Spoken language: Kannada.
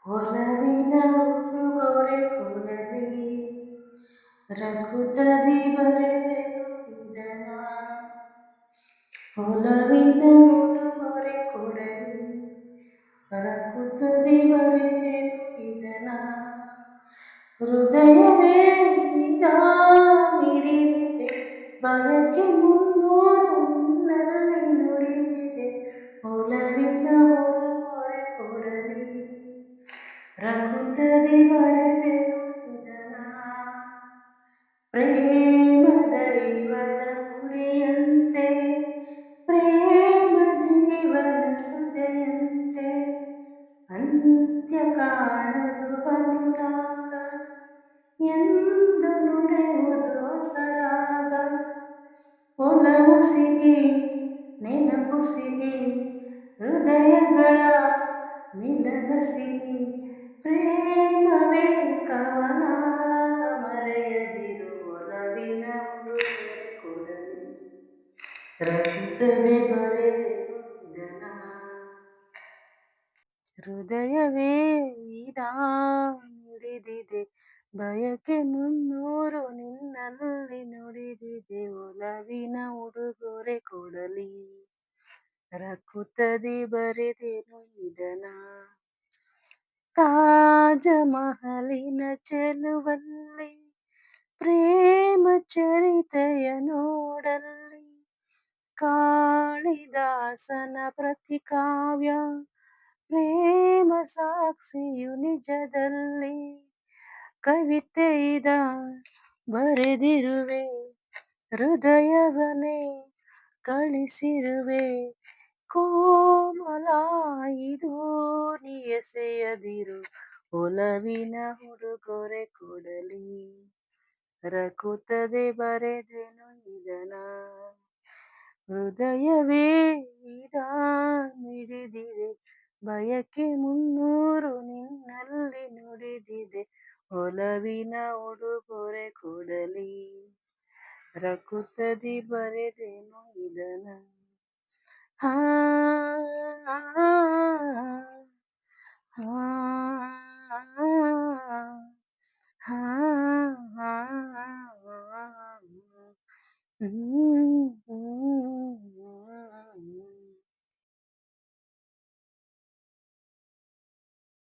ಒಲವಿನ ಉಡುಗೊರೆ ಕೊಡಲಿ ರಘುತದಿ ಬರೆದೆನು ಇದನ. ಒಲವಿನ ಉಡುಗೊರೆ ಕೊಡಲಿ ರಘುತದಿ ಬರೆದೆನು ಇದನ. ಹೃದಯವೇ ನಿದ ಮಿಡಿದಿದೆ ಬಯಕೆ ಮುನ್ನೂರು ನಿನ್ನಲ್ಲಿ ನುಡಿದಿದೆ. ಒಲವಿನ ಉಡುಗೊರೆ ಕೊಡಲಿ ರಘುತದಿ ಬರೆದೆನು ಇದನ. ಪ್ರೇಮ ದೈವದ ನುಡಿಯಂತೆ ಪ್ರೇಮ ಜೀವನ ಸುದೆಯಂತೆ ಅಂತ್ಯ ಕಾಣದು ಅನುರಾಗ ಎಂದು ನುಡಿಯುವುದು ಸರಾಗ. ಒಲವು ಸಿಹಿ ನೆನಪು ಸಿಹಿ ಹೃದಯಗಳ ಮಿಲನ ಸಿಹಿ. ಪ್ರೇಮವೇ ಕವನ ಮರೆಯದಿರು ಒಲವಿನ ಉಡುಗೊರೆ ಕೊಡಲಿ ರಘುತದಿ ಬರೆದೆನು ಇದನ. ಹೃದಯವೇ ಇದ ನುಡಿದಿದೆ ಬಯಕೆ ಮುನ್ನೂರು ನಿನ್ನಲ್ಲಿ ನುಡಿದಿದೆ. ಒಲವಿನ ಉಡುಗೊರೆ ಕೊಡಲಿ ರಘುತದಿ ಬರೆದೆನು ಇದನ. ತಾಜ ಮಹಲಿನ ಚೆಲುವಲ್ಲಿ ಪ್ರೇಮ ಚರಿತೆಯ ನೋಡಲ್ಲಿ ಕಾಳಿದಾಸನ ಪ್ರತಿ ಕಾವ್ಯ ಪ್ರೇಮ ಸಾಕ್ಷಿಯು ನಿಜದಲ್ಲಿ. ಕವಿತೆಯಿದ ಬರೆದಿರುವೆ ಹೃದಯವನೇ ಕಳಿಸಿರುವೆ. ಕೋಮಲ ಇದು ನೀ ಎಸೆಯದಿರು ಒಲವಿನ ಉಡುಗೊರೆ ಕೊಡಲಿ ರಘುತದಿ ಬರೆದೆನು ಇದನ. ಹೃದಯವೇ ಇದ ಮಿಡಿದಿದೆ ಬಯಕೆ ಮುನ್ನೂರು ನಿನ್ನಲ್ಲಿ ನುಡಿದಿದೆ. ಒಲವಿನ ಉಡುಗೊರೆ ಕೊಡಲಿ ರಘುತದಿ ಬರೆದೆನು ಇದನ. ಹಾ ಹಾ ಹಾ ಹಾ